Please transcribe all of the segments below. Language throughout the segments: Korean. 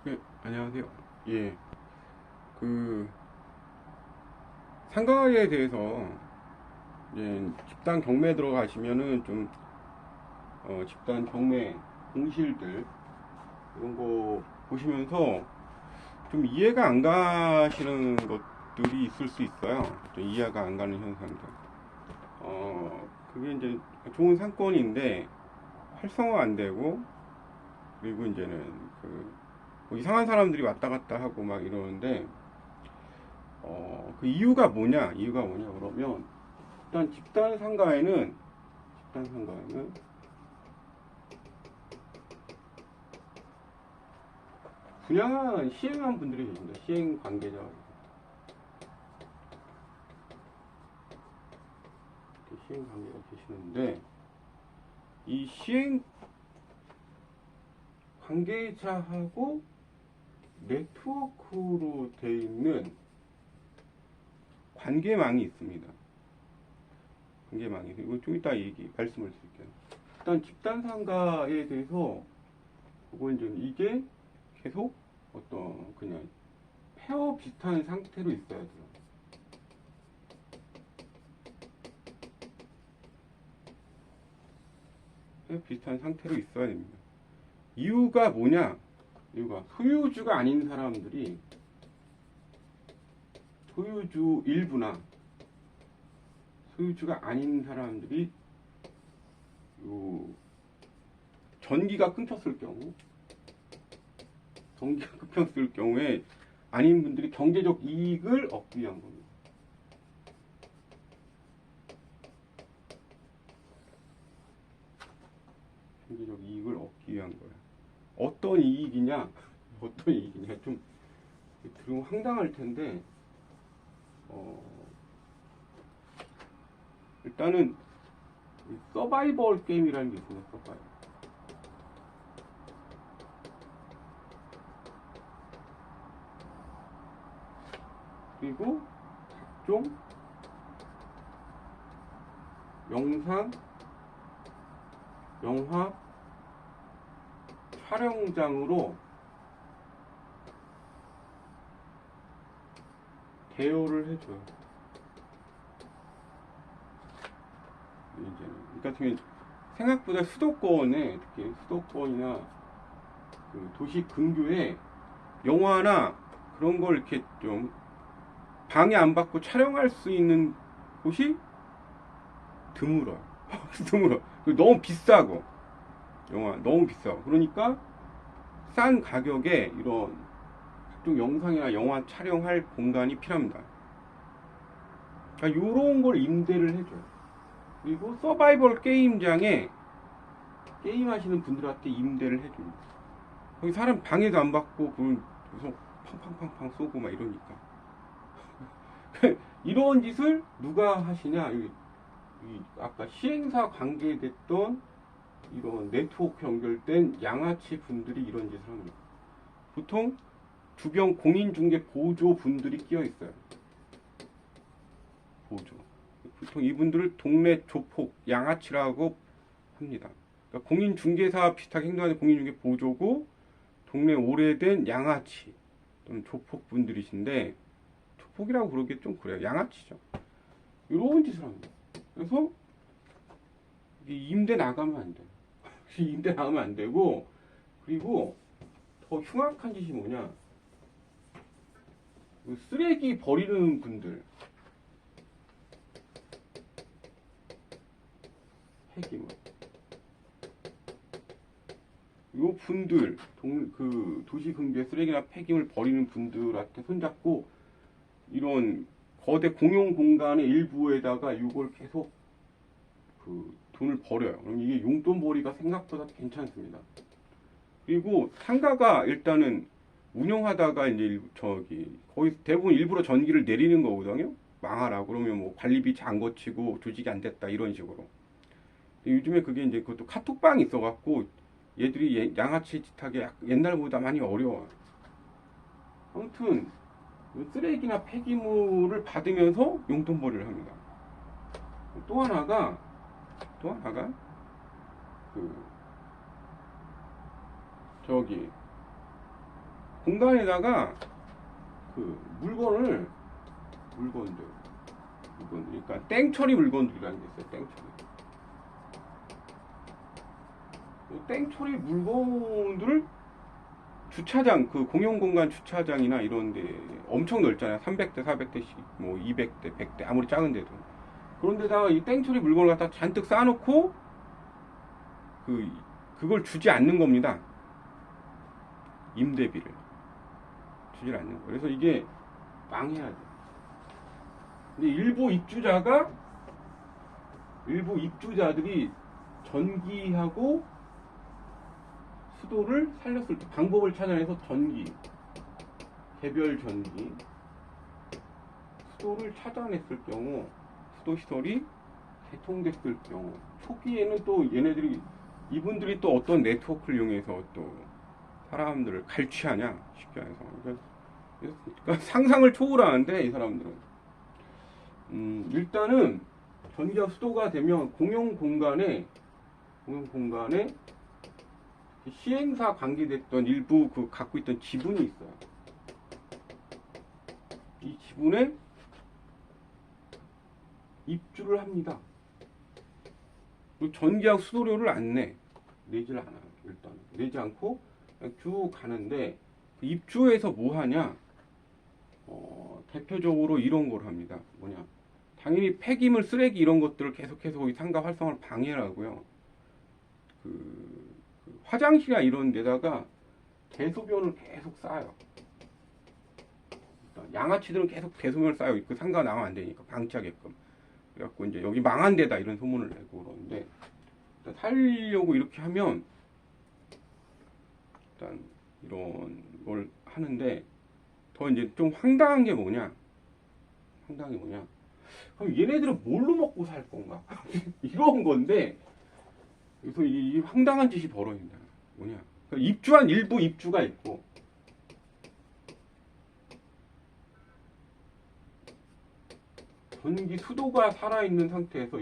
네, 안녕하세요. 예, 그 상가에 대해서 집단 경매 들어가시면은 좀 집단 경매 공실들 이런 거 보시면서 좀 이해가 안 가시는 것들이 있을 수 있어요. 좀 이해가 안 가는 현상들. 그게 이제 좋은 상권인데 활성화 안 되고, 그리고 이제는 뭐 이상한 사람들이 왔다 갔다 하고 막 이러는데, 그 이유가 뭐냐 그러면, 일단 집단 상가에는 시행한 분들이 계십니다. 시행 관계자, 시행 관계가 계시는데, 이 시행 관계자하고 네트워크로 돼 있는 관계망이 있습니다. 관계망이. 이거 좀 이따 말씀을 드릴게요. 일단 집단 상가에 대해서, 그건 이게 계속 그냥 폐허 비슷한 상태로 있어야 돼요. 폐허 비슷한 상태로 있어야 됩니다. 이유가 뭐냐? 이유가 소유주가 아닌 사람들이, 소유주 일부나 소유주가 아닌 사람들이 요 전기가 끊겼을 경우, 전기가 끊겼을 경우에 아닌 분들이 경제적 이익을 얻기 위한 겁니다. 경제적 이익을 얻기 위한 거예요. 어떤 이익이냐? 어떤 이익이냐? 좀 들으면 황당할 텐데, 일단은 서바이벌 게임이라는 게 있습니다. 서바이벌. 그리고 각종 영상, 영화 촬영장으로 대여를 해줘요. 그러니까 생각보다 수도권에, 특히 수도권이나 그 도시 근교에 영화나 그런 걸 이렇게 좀 방해 안 받고 촬영할 수 있는 곳이 드물어요. 드물어. 너무 비싸고, 영화 너무 비싸고. 그러니까 싼 가격에 이런 각종 영상이나 영화 촬영할 공간이 필요합니다. 그러니까 이런 걸 임대를 해줘요. 그리고 서바이벌 게임장에 게임하시는 분들한테 임대를 해줍니다. 거기 사람 방해도 안 받고, 계속 팡팡팡팡 쏘고 막 이러니까. 이런 짓을 누가 하시냐? 아까 시행사 관계됐던 이런 네트워크 연결된 양아치 분들이 이런 짓을 합니다. 보통 주변 공인중개 보조 분들이 끼어 있어요. 보조. 보통 이분들을 동네 조폭, 양아치라고 합니다. 그러니까 공인중개사 비슷하게 행동하는 공인중개 보조고, 동네 오래된 양아치 또는 조폭 분들이신데, 조폭이라고 그러기 좀 그래요. 양아치죠. 이런 짓을 합니다. 그래서 임대 나가면 안 돼요. 임대 나가면 안 되고, 그리고 더 흉악한 짓이 뭐냐? 쓰레기 버리는 분들, 폐기물. 요 분들, 도시 근교에 쓰레기나 폐기물 버리는 분들한테 손잡고, 이런 거대 공용 공간의 일부에다가 이걸 계속 돈을 벌여요. 그럼 이게 용돈벌이가 생각보다 괜찮습니다. 그리고 상가가 일단은 운영하다가 이제 거의 대부분 일부러 전기를 내리는 거거든요. 망하라 그러면 뭐 관리비 안 거치고 조직이 안 됐다 이런 식으로. 요즘에 그게 이제 그것도 카톡방이 있어갖고 얘들이 양아치 짓하게 옛날보다 많이 어려워요. 아무튼 쓰레기나 폐기물을 받으면서 용돈벌이를 합니다. 또 하나가 그 저기 공간에다가 그 물건들, 그러니까 땡처리 물건들이라는 게 있어요. 땡처리 물건들을 주차장, 그 공용공간 주차장이나 이런데 엄청 넓잖아요. 300대, 400대씩, 뭐 200대, 100대, 아무리 작은데도. 그런데다가 이 땡처리 물건을 갖다 잔뜩 쌓아놓고 그걸 주지 않는 겁니다. 임대비를 주지 않는 거. 그래서 이게 망해야 돼. 근데 일부 입주자들이 전기하고 수도를 살렸을 때 방법을 찾아내서 개별 전기, 수도를 찾아냈을 경우, 수도 시설이 개통됐을 경우, 초기에는 또 이분들이 또 어떤 네트워크를 이용해서 또 사람들을 갈취하냐, 쉽게 해서. 그러니까 상상을 초월하는데, 이 사람들은. 일단은 전기와 수도가 되면 공용 공간에 시행사 관계됐던 일부 갖고 있던 지분이 있어요. 이 지분에 입주를 합니다. 그리고 전기하고 수도료를 내지를 않아요. 일단 내지 않고 그냥 쭉 가는데, 그 입주해서 뭐 하냐? 대표적으로 이런 걸 합니다. 뭐냐? 당연히 폐기물, 쓰레기 이런 것들을 계속해서 거기 상가 활성화를 방해를 하고요. 화장실이나 이런 데다가 대소변을 계속 쌓아요. 양아치들은 계속 대소변을 쌓아요. 그 상가 나가면 안 되니까 방치하게끔. 그래갖고 이제 여기 망한 데다 이런 소문을 내고 그러는데, 일단 살려고 이렇게 하면 일단 이런 걸 하는데, 더 이제 좀 황당한 게 뭐냐? 그럼 얘네들은 뭘로 먹고 살 건가? 이런 건데, 그래서 이 황당한 짓이 벌어진다. 뭐냐? 그러니까 입주한 일부 입주가 있고, 전기 수도가 살아있는 상태에서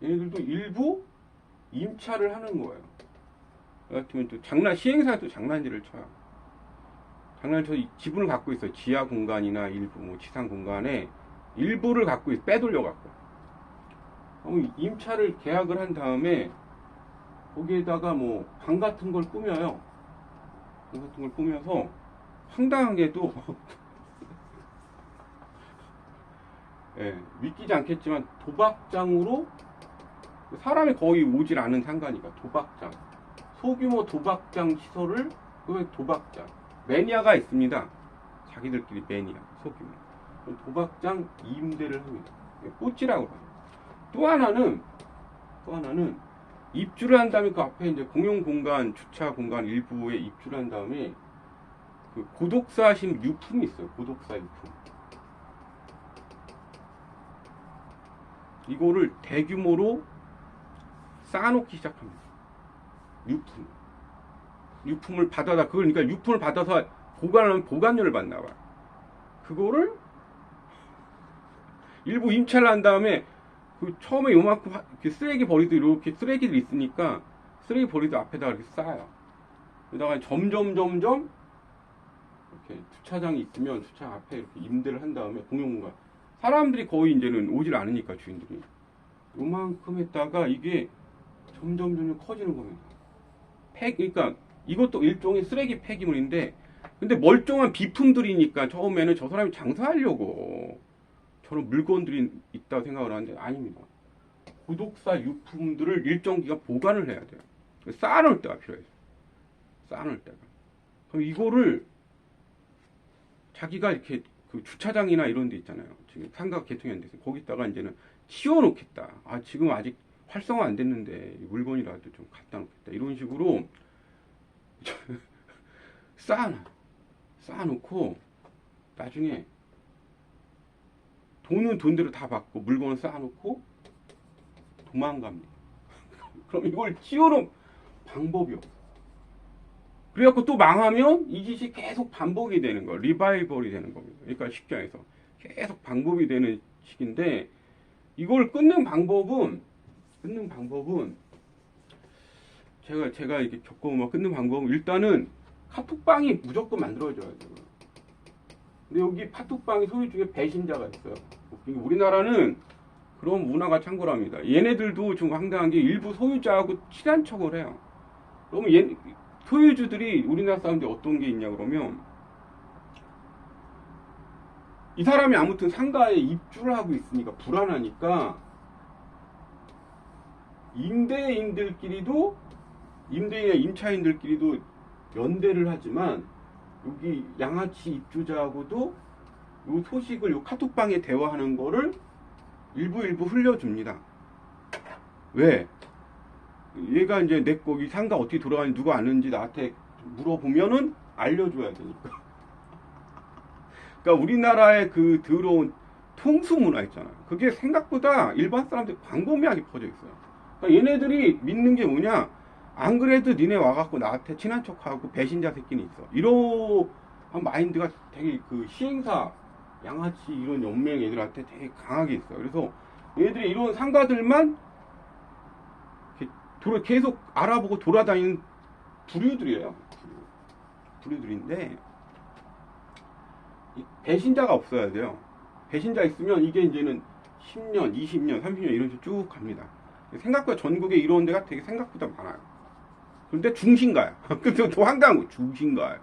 얘네들도 일부 임차를 하는 거예요. 같으면 또 시행사도 장난질을 쳐요. 지분을 갖고 있어요. 지하 공간이나 일부 뭐 지상 공간에 일부를 갖고 빼돌려 갖고. 임차를 계약을 한 다음에 거기에다가 뭐 방 같은 걸 꾸며요. 방 같은 걸 꾸며서 황당하게도 예, 믿기지 않겠지만 도박장으로, 사람이 거의 오질 않은 상가니까 도박장, 소규모 도박장 시설을, 도박장 매니아가 있습니다. 자기들끼리 매니아, 소규모 도박장 임대를 합니다. 뽀찌라고 봐요. 또 하나는 입주를 한 다음에 그 앞에 이제 공용 공간, 주차 공간 일부에 입주를 한 다음에 그 고독사심 유품이 있어요. 고독사 유품. 이거를 대규모로 쌓아놓기 시작합니다. 유품을 받아다, 그러니까 유품을 받아서 보관하면 보관료를 받나 봐요. 그거를 일부 임차를 한 다음에 처음에 요만큼 쓰레기 버리도 이렇게 쓰레기들이 있으니까 쓰레기 버리도 앞에다가 이렇게 쌓아요. 그러다가 점점 이렇게 주차장이 있으면 주차장 앞에 이렇게 임대를 한 다음에 공용공간, 사람들이 거의 이제는 오질 않으니까 주인들이 요만큼 했다가 이게 점점 커지는 겁니다. 그러니까 이것도 일종의 쓰레기 폐기물인데, 근데 멀쩡한 비품들이니까 처음에는 저 사람이 장사하려고 저런 물건들이 있다고 생각을 하는데 아닙니다. 고독사 유품들을 일정 기간 보관을 해야 돼요. 쌓아놓을 때가 필요해요. 쌓아놓을 때가. 그럼 이거를 자기가 이렇게 그 주차장이나 이런 데 있잖아요. 지금 상가가 개통이 안 돼서 거기다가 이제는 치워놓겠다. 지금 아직 활성화 안 됐는데 물건이라도 좀 갖다 놓겠다. 이런 식으로 쌓아놓고 나중에 돈은 돈대로 다 받고 물건을 쌓아놓고 도망갑니다. 그럼 이걸 치워놓은 방법이 없어. 그래갖고 또 망하면 이 짓이 계속 반복이 되는 거예요. 리바이벌이 되는 겁니다. 그러니까 쉽게 해서 계속 반복이 되는 식인데, 이걸 끊는 방법은 제가 이렇게 겪어보면 끊는 방법은 일단은 카톡방이 무조건 만들어져야 돼요. 근데 여기 카톡방의 소유 중에 배신자가 있어요. 우리나라는 그런 문화가 창궐합니다. 얘네들도 좀 황당한 게 일부 소유자하고 친한 척을 해요. 그러면 소유주들이 우리나라 사람들이 어떤 게 있냐 그러면 이 사람이 아무튼 상가에 입주를 하고 있으니까 불안하니까 임대인이나 임차인들끼리도 연대를 하지만 여기 양아치 입주자하고도 요 소식을 요 카톡방에 대화하는 거를 일부 흘려줍니다. 왜? 얘가 이제 내 거기 상가 어떻게 돌아가는지 누가 아는지 나한테 물어보면은 알려줘야 되니까. 그러니까 우리나라의 그 더러운 통수 문화 있잖아요. 그게 생각보다 일반 사람들이 광범위하게 퍼져 있어요. 그러니까 얘네들이 믿는 게 뭐냐? 안 그래도 니네 와갖고 나한테 친한 척하고 배신자 새끼는 있어. 이러한 마인드가 되게 그 시행사 양아치 이런 연맹 애들한테 되게 강하게 있어요. 그래서 얘들이 이런 상가들만 계속 알아보고 돌아다니는 부류들이에요. 부류들인데 배신자가 없어야 돼요. 배신자 있으면 이게 이제는 10년, 20년, 30년 이런 식으로 쭉 갑니다. 생각보다 전국에 이런 데가 되게 생각보다 많아요. 그런데 중심가요. 근데 또 황당한 거 중심가요.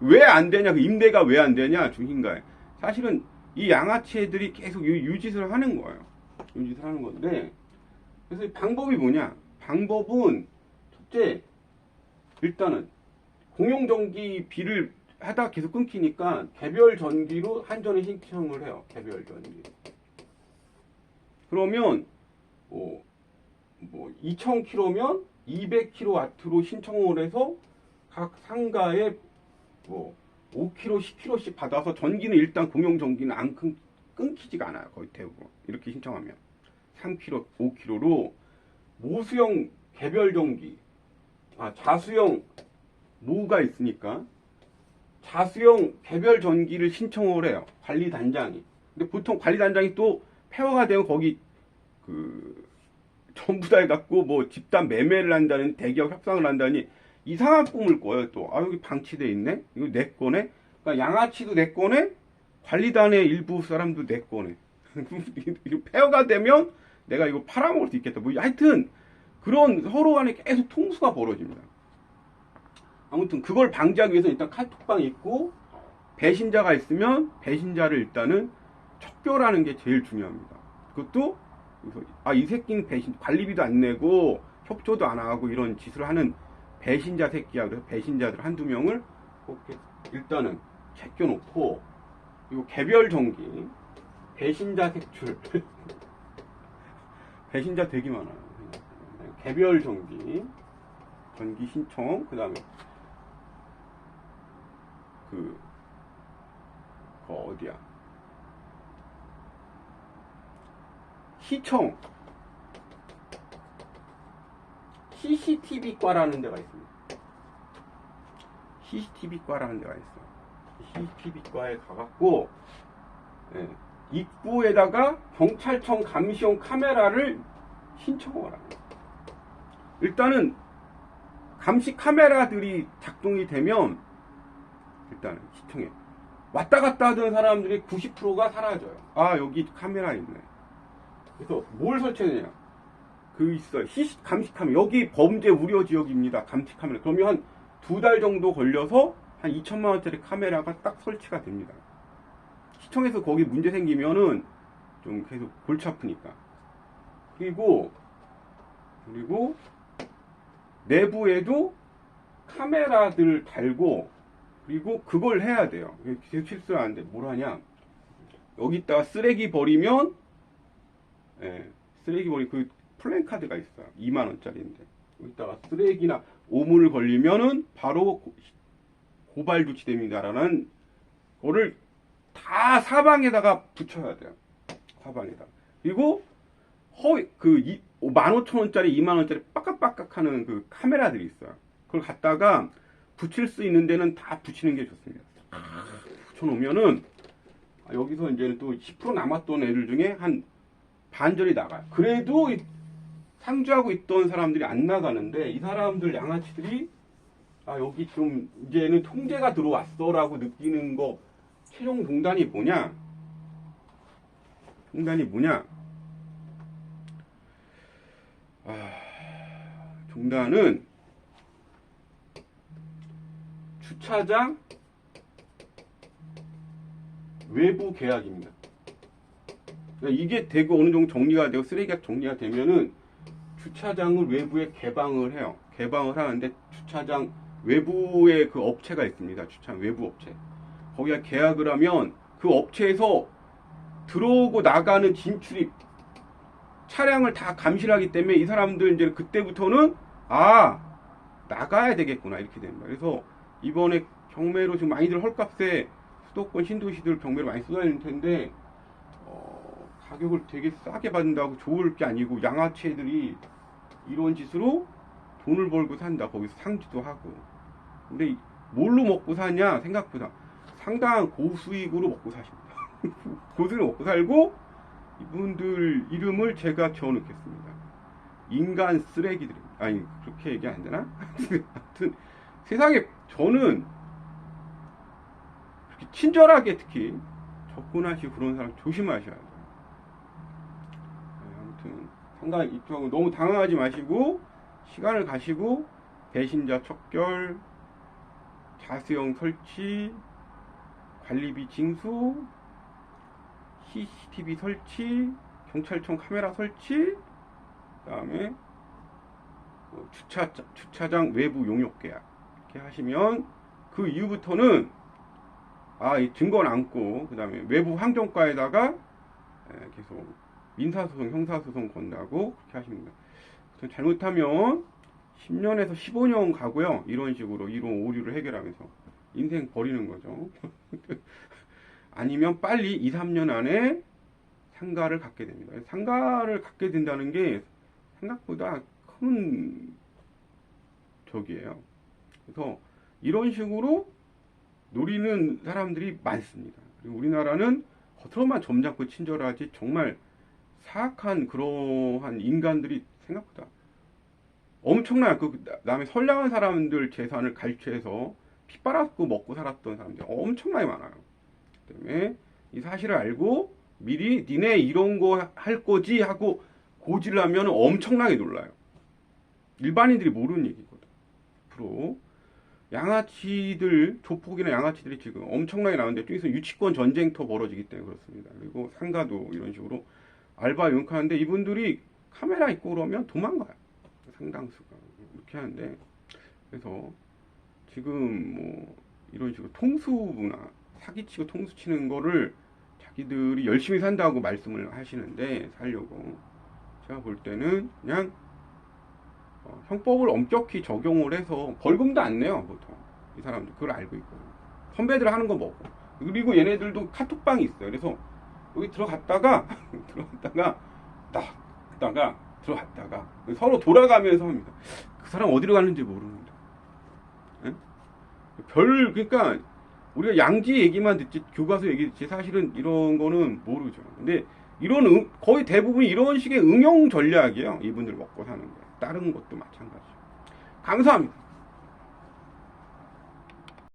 왜 안 되냐? 그 임대가 왜 안 되냐? 중심가요. 사실은 이 양아치 애들이 계속 유짓을 하는 거예요. 유짓을 하는 건데 그래서 방법이 뭐냐? 방법은 첫째 일단은 공용전기비를 하다 계속 끊기니까 개별 전기로 한전에 신청을 해요. 개별 전기. 그러면 2000kW면 200kW로 신청을 해서 각 상가에 5kW, 10kW씩 받아서 전기는 일단 공용전기는 안 끊기지가 않아요. 거의 대부분. 이렇게 신청하면 3kW, 5kW로 모수형 개별 전기, 자수형 모가 있으니까 자수형 개별 전기를 신청을 해요. 관리단장이. 근데 보통 관리단장이 또 폐허가 되면 거기 전부 다 해갖고 뭐 집단 매매를 한다는 대기업 협상을 한다니 이상한 꿈을 꿔요. 또 여기 방치돼 있네. 이거 내 거네. 그러니까 양아치도 내 거네. 관리단의 일부 사람도 내 거네. 폐허가 되면 내가 이거 팔아먹을 수 있겠다. 뭐 하여튼 그런 서로 간에 계속 통수가 벌어집니다. 아무튼 그걸 방지하기 위해서 일단 카톡방이 있고 배신자가 있으면 배신자를 일단은 척결하는 게 제일 중요합니다. 그것도 이 새끼는 관리비도 안 내고 협조도 안 하고 이런 짓을 하는 배신자 새끼야. 그래서 배신자들 한두 명을 일단은 제껴놓고 그리고 개별 전기 배신자 색출 배신자 되게 많아요. 개별 전기 신청 그 다음에 어디야 시청 CCTV과라는 데가 있습니다. CCTV과라는 데가 있어요. CCTV과에 가갖고 입구에다가 경찰청 감시용 카메라를 신청을 합니다. 일단은 감시 카메라들이 작동이 되면 일단은 시청에 왔다 갔다 하던 사람들이 90%가 사라져요. 여기 카메라 있네. 그래서 뭘 설치해야 되냐? 있어요. 감시 카메라. 여기 범죄 우려 지역입니다. 감시 카메라. 그러면 한 2달 정도 걸려서 한 2천만 원짜리 카메라가 딱 설치가 됩니다. 시청에서 거기 문제 생기면은 좀 계속 골치 아프니까. 그리고 내부에도 카메라들 달고 그리고 그걸 해야 돼요. 계속 실수를 하는데 뭘 하냐? 여기다가 쓰레기 버리면 쓰레기 버리 그 플랜카드가 있어요. 2만 원짜리인데 여기다가 쓰레기나 오물을 걸리면은 바로 고발 조치됩니다라는 거를 다 사방에다가 붙여야 돼요. 사방에다. 그리고 15,000원짜리, 2만 원짜리 빡깍빡깍 하는 그 카메라들이 있어요. 그걸 갖다가 붙일 수 있는 데는 다 붙이는 게 좋습니다. 붙여놓으면은 여기서 이제는 또 10% 남았던 애들 중에 한 반절이 나가요. 그래도 상주하고 있던 사람들이 안 나가는데 이 사람들 양아치들이 아, 여기 좀 이제는 통제가 들어왔어라고 느끼는 거, 최종 종단이 뭐냐? 종단이 뭐냐? 종단은 주차장 외부 계약입니다. 그러니까 이게 되고 어느 정도 정리가 되고 쓰레기가 정리가 되면은 주차장을 외부에 개방을 해요. 개방을 하는데 주차장 외부에 그 업체가 있습니다. 주차장 외부 업체. 거기가 계약을 하면 그 업체에서 들어오고 나가는 진출입 차량을 다 감시를 하기 때문에 이 사람들 이제 그때부터는 나가야 되겠구나 이렇게 됩니다. 그래서 이번에 경매로 지금 많이들 헐값에 수도권 신도시들 경매로 많이 쏟아지는 텐데 가격을 되게 싸게 받는다고 좋을 게 아니고 양아치들이 이런 짓으로 돈을 벌고 산다. 거기서 상주도 하고. 근데 뭘로 먹고 사냐? 생각보다 상당한 고수익으로 먹고 사십니다. 고수익으로 먹고 살고 이분들 이름을 제가 지어놓겠습니다. 인간 쓰레기들입니다. 아니 그렇게 얘기 안 되나? 하여튼 세상에 저는 그렇게 친절하게 특히 접근하시고 그런 사람 조심하셔야 돼요. 아무튼 상당히 이쪽하고 너무 당황하지 마시고 시간을 가시고 배신자 척결, 자수형 설치, 관리비 징수, CCTV 설치, 경찰청 카메라 설치, 그 다음에 주차장 외부 용역 계약 이렇게 하시면 그 이후부터는 이 증거를 안고 그 다음에 외부 환경과에다가 계속 민사소송, 형사소송 건다고 그렇게 하십니다. 잘못하면 10년에서 15년 가고요. 이런 식으로 이런 오류를 해결하면서 인생 버리는 거죠. 아니면 빨리 2, 3년 안에 상가를 갖게 됩니다. 상가를 갖게 된다는 게 생각보다 큰 적이에요. 그래서 이런 식으로 노리는 사람들이 많습니다. 그리고 우리나라는 겉으로만 점잖고 친절하지 정말 사악한 그러한 인간들이 생각보다 엄청나요. 그 남의 선량한 사람들 재산을 갈취해서 피 빨아먹고 먹고 살았던 사람들이 엄청나게 많아요. 그 때문에 이 사실을 알고 미리 니네 이런 거 할 거지 하고 고지를 하면 엄청나게 놀라요. 일반인들이 모르는 얘기거든. 앞으로 양아치들, 조폭이나 양아치들이 지금 엄청나게 나오는데 여기서 유치권 전쟁터 벌어지기 때문에 그렇습니다. 그리고 상가도 이런 식으로 알바 용카하는데 이분들이 카메라 있고 그러면 도망가요. 상당수가 이렇게 하는데 그래서 지금 뭐 이런 식으로 통수나 사기치고 통수치는 거를 자기들이 열심히 산다고 말씀을 하시는데 살려고 제가 볼 때는 그냥 형법을 엄격히 적용을 해서 벌금도 안 내요 보통 이 사람들 그걸 알고 있고 선배들 하는 거 뭐고 그리고 얘네들도 카톡방이 있어요. 그래서 여기 들어갔다가 들어갔다가 서로 돌아가면서 합니다. 그 사람 어디로 가는지 모르는데 그러니까 우리가 양지 얘기만 듣지 교과서 얘기 듣지 사실은 이런 거는 모르죠. 근데 이런 거의 대부분 이런 식의 응용 전략이에요. 이분들 먹고 사는 거. 다른 것도 마찬가지죠. 감사합니다.